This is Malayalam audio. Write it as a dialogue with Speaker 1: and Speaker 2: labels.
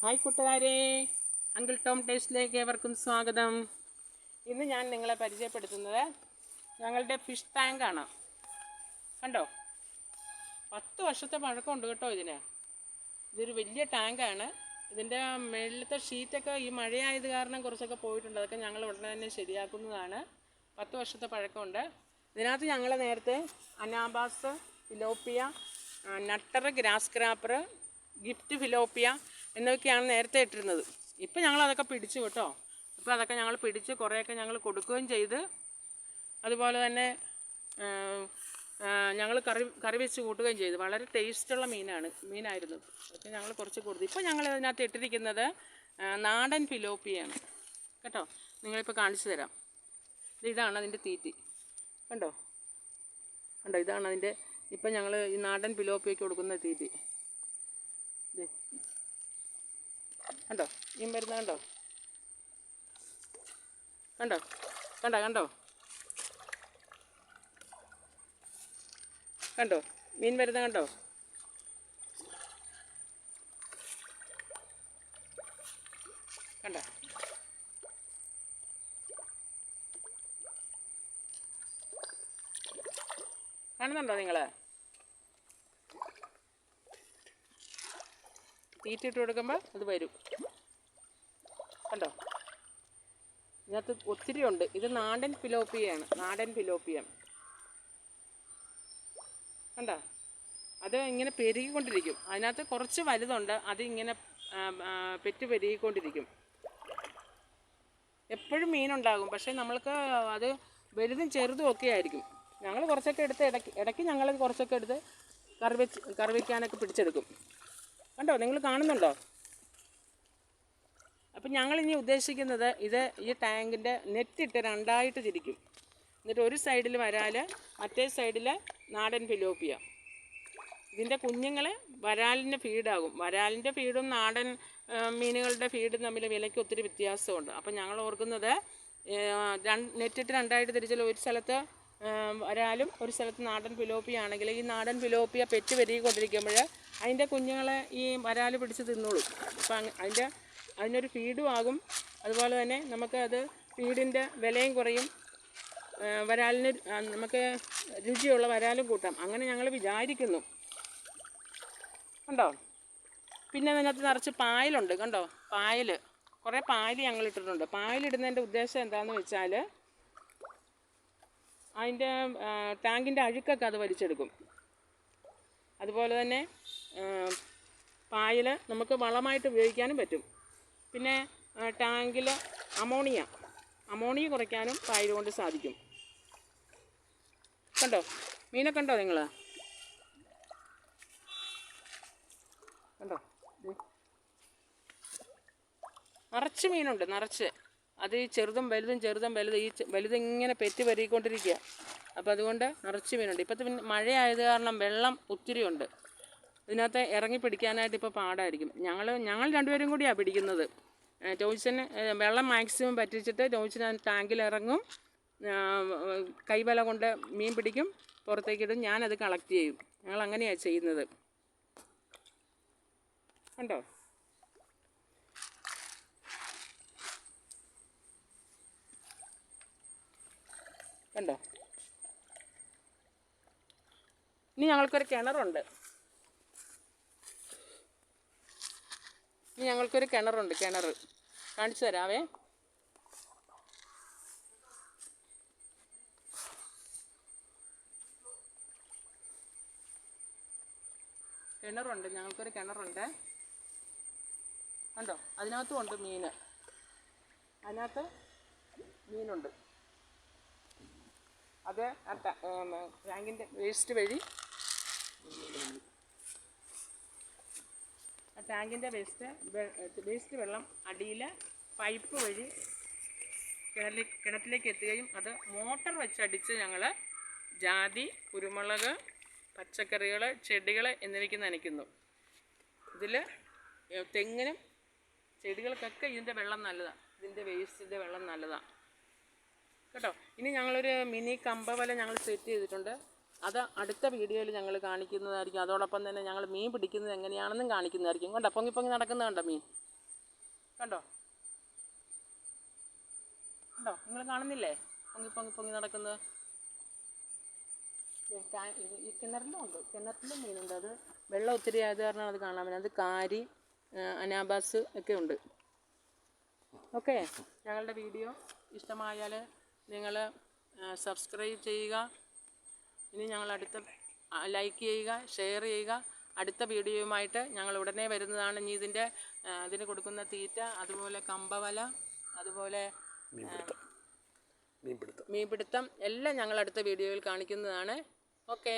Speaker 1: ഹായ് കൂട്ടുകാരെ, അങ്കിൾ ടോം ടേസ്റ്റിലേക്ക് ഏവർക്കും സ്വാഗതം. ഇന്ന് ഞാൻ നിങ്ങളെ പരിചയപ്പെടുത്തുന്നത് ഞങ്ങളുടെ ഫിഷ് ടാങ്കാണ്. കണ്ടോ, 10 വർഷത്തെ പഴക്കമുണ്ട് കേട്ടോ ഇതിന്. ഇതൊരു വലിയ ടാങ്കാണ്. ഇതിൻ്റെ മുകളിലത്തെ ഷീറ്റൊക്കെ ഈ മഴയായത് കാരണം കുറച്ചൊക്കെ പോയിട്ടുണ്ട്. അതൊക്കെ ഞങ്ങൾ ഉടനെ തന്നെ ശരിയാക്കുന്നതാണ്. 10 വർഷത്തെ പഴക്കമുണ്ട്. ഇതിനകത്ത് ഞങ്ങൾ നേരത്തെ അനാബാസ്, ഫിലോപ്പിയ, നട്ടർ, ഗ്രാസ് ക്രാപ്പർ, ഗിഫ്റ്റ് ഫിലോപ്പിയ എന്നൊക്കെയാണ് നേരത്തെ ഇട്ടിരുന്നത്. ഇപ്പം ഞങ്ങളതൊക്കെ പിടിച്ചു കേട്ടോ. ഇപ്പോൾ അതൊക്കെ ഞങ്ങൾ പിടിച്ച് കുറേയൊക്കെ ഞങ്ങൾ കൊടുക്കുകയും ചെയ്ത്, അതുപോലെ തന്നെ ഞങ്ങൾ കറി വെച്ച് കൂട്ടുകയും ചെയ്തു. വളരെ ടേസ്റ്റുള്ള മീനായിരുന്നു. അതൊക്കെ ഞങ്ങൾ കുറച്ച് കൊടുത്തു. ഇപ്പോൾ ഞങ്ങൾ ഇതിനകത്ത് ഇട്ടിരിക്കുന്നത് നാടൻ ഫിലോപ്പിയാണ് കേട്ടോ. നിങ്ങളിപ്പോൾ കാണിച്ചു തരാം. ഇതാണ് അതിൻ്റെ തീറ്റി. കണ്ടോ, ഇതാണ് അതിൻ്റെ. ഇപ്പം ഞങ്ങൾ ഈ നാടൻ ഫിലോപ്പിയയ്ക്ക് കൊടുക്കുന്ന തീറ്റി. കണ്ടോ, മീൻ വരുന്ന കണ്ടോ, മീൻ വരുന്ന കണ്ടോ. കാണുന്നുണ്ടോ നിങ്ങൾ? തീറ്റിട്ട് കൊടുക്കുമ്പോൾ അത് വരും. കണ്ടോ, ഇതിനകത്ത് ഒത്തിരി ഉണ്ട്. ഇത് നാടൻ ഫിലോപ്പിയാണ്. കണ്ടോ, അത് ഇങ്ങനെ പെരുകിക്കൊണ്ടിരിക്കും. അതിനകത്ത് കുറച്ച് വലുതുണ്ട്, അത് ഇങ്ങനെ പെറ്റ് പെരുകിക്കൊണ്ടിരിക്കും. എപ്പോഴും മീനുണ്ടാകും, പക്ഷേ നമ്മൾക്ക് അത് വലുതും ചെറുതും ഒക്കെ ആയിരിക്കും. ഞങ്ങൾ കുറച്ചൊക്കെ എടുത്ത് ഇടയ്ക്ക് ഞങ്ങൾ കുറച്ചൊക്കെ എടുത്ത് കറി വയ്ക്കാനൊക്കെ പിടിച്ചെടുക്കും. കണ്ടോ, നിങ്ങൾ കാണുന്നുണ്ടോ? അപ്പം ഞങ്ങളിനി ഉദ്ദേശിക്കുന്നത് ഈ ടാങ്കിൻ്റെ നെറ്റിട്ട് രണ്ടായിട്ട് തിരിക്കും. എന്നിട്ട് ഒരു സൈഡിൽ വരാൽ, മറ്റേ സൈഡിൽ നാടൻ ഫിലോപ്പിയ. ഇതിൻ്റെ കുഞ്ഞുങ്ങൾ വരാലിൻ്റെ ഫീഡാകും. വരാലിൻ്റെ ഫീഡും നാടൻ മീനുകളുടെ ഫീഡും തമ്മിൽ വിലയ്ക്ക് ഒത്തിരി വ്യത്യാസമുണ്ട്. അപ്പം ഞങ്ങൾ ഓർക്കുന്നത് നെറ്റിട്ട് രണ്ടായിട്ട് തിരിച്ചാൽ ഒരു സ്ഥലത്ത് വരാലും ഒരു സ്ഥലത്ത് നാടൻ ഫിലോപ്പിയ ആണെങ്കിൽ ഈ നാടൻ ഫിലോപ്പിയ പെറ്റ് പെരുകിക്കൊണ്ടിരിക്കുമ്പോൾ അതിൻ്റെ കുഞ്ഞുങ്ങളെ ഈ വരാൽ പിടിച്ച് തിന്നോളും. അപ്പം അതിനൊരു ഫീഡും ആകും. അതുപോലെ തന്നെ നമുക്ക് അത് ഫീഡിൻ്റെ വിലയും കുറയും. വരാലിന് നമുക്ക് രുചിയുള്ള വരാലും കൂട്ടാം. അങ്ങനെ ഞങ്ങൾ വിചാരിക്കുന്നു. കണ്ടോ, പിന്നെ അതിനകത്ത് നിറച്ച് പായലുണ്ട്. കണ്ടോ, കുറേ പായൽ ഞങ്ങൾ ഇട്ടിട്ടുണ്ട്. പായലിടുന്നതിൻ്റെ ഉദ്ദേശം എന്താണെന്ന് വെച്ചാൽ അതിൻ്റെ ടാങ്കിൻ്റെ അഴുക്കൊക്കെ അത് വലിച്ചെടുക്കും. അതുപോലെ തന്നെ പായൽ നമുക്ക് വളമായിട്ട് ഉപയോഗിക്കാനും പറ്റും. പിന്നെ ടാങ്കിൽ അമോണിയ കുറയ്ക്കാനും പായൽ കൊണ്ട് സാധിക്കും. കണ്ടോ, മീനെ കണ്ടോ നിങ്ങൾ? കണ്ടോ, നിറച്ച് മീനുണ്ട്, നിറച്ച്. അത് ഈ ചെറുതും വലുതും ഈ വലുതിങ്ങനെ പെറ്റ് പെരുകിക്കൊണ്ടിരിക്കുക. അപ്പോൾ അതുകൊണ്ട് നിറച്ച് മീനുണ്ട്. ഇപ്പോഴത്തെ മഴയായത് കാരണം വെള്ളം ഒത്തിരി ഉണ്ട്. ഇതിനകത്ത് ഇറങ്ങി പിടിക്കാനായിട്ട് ഇപ്പോൾ പാടായിരിക്കും. ഞങ്ങൾ രണ്ടുപേരും കൂടിയാണ് പിടിക്കുന്നത്. ടോയ്ച്ചന് വെള്ളം മാക്സിമം പറ്റിച്ചിട്ട് ടോയ്ച്ചന് ടാങ്കിൽ ഇറങ്ങും, കൈവല കൊണ്ട് മീൻ പിടിക്കും, പുറത്തേക്കിടും. ഞാനത് കളക്ട് ചെയ്യും. ഞങ്ങൾ അങ്ങനെയാണ് ചെയ്യുന്നത്. കണ്ടോ, ഇനി ഞങ്ങൾക്കൊരു കിണറുണ്ട്. കിണർ കാണിച്ചു തരാവേ. ഞങ്ങൾക്കൊരു കിണറുണ്ട്. കണ്ടോ, അതിനകത്തും ഉണ്ട് മീൻ. അതിനകത്ത് മീനുണ്ട്. അത് ടാങ്കിൻ്റെ വേസ്റ്റ് വഴി, ടാങ്കിൻ്റെ വേസ്റ്റ് വെള്ളം അടിയിൽ പൈപ്പ് വഴി കിണറ്റിലേക്ക് എത്തുകയും അത് മോട്ടർ വെച്ചടിച്ച് ഞങ്ങൾ ജാതി, കുരുമുളക്, പച്ചക്കറികൾ, ചെടികൾ എന്നിവയ്ക്ക് നനയ്ക്കുന്നു. ഇതിൽ തെങ്ങിനും ചെടികൾക്കൊക്കെ ഇതിൻ്റെ വെള്ളം നല്ലതാണ്. ഇതിൻ്റെ വേസ്റ്റിൻ്റെ വെള്ളം നല്ലതാണ് കേട്ടോ. ഇനി ഞങ്ങളൊരു മിനി കമ്പവല ഞങ്ങൾ സെറ്റ് ചെയ്തിട്ടുണ്ട്. അത് അടുത്ത വീഡിയോയിൽ ഞങ്ങൾ കാണിക്കുന്നതായിരിക്കും. അതോടൊപ്പം തന്നെ ഞങ്ങൾ മീൻ പിടിക്കുന്നത് എങ്ങനെയാണെന്നും കാണിക്കുന്നതായിരിക്കും. കണ്ടോ, പൊങ്ങി നടക്കുന്നത് കണ്ടോ മീൻ. കണ്ടോ കണ്ടോ, നിങ്ങൾ കാണുന്നില്ലേ പൊങ്ങി പൊങ്ങി പൊങ്ങി നടക്കുന്നത്? ഈ കിണറിലും ഉണ്ട്, കിണറ്റിലും മീനുണ്ട്. അത് വെള്ളം ഒത്തിരി ആയത് കാരണം അത് കാണാൻ പറ്റും. അത് കാരി, അനാബാസ് ഒക്കെ ഉണ്ട്. ഓക്കെ, ഞങ്ങളുടെ വീഡിയോ ഇഷ്ടമായാൽ നിങ്ങൾ സബ്സ്ക്രൈബ് ചെയ്യുക. ഇനി ഞങ്ങൾ ലൈക്ക് ചെയ്യുക, ഷെയർ ചെയ്യുക. അടുത്ത വീഡിയോയുമായിട്ട് ഞങ്ങൾ ഉടനെ വരുന്നതാണ്. ഇനി അതിന് കൊടുക്കുന്ന തീറ്റ, അതുപോലെ കമ്പവല, അതുപോലെ മീൻപിടുത്തം എല്ലാം ഞങ്ങൾ അടുത്ത വീഡിയോയിൽ കാണിക്കുന്നതാണ്. ഓക്കെ.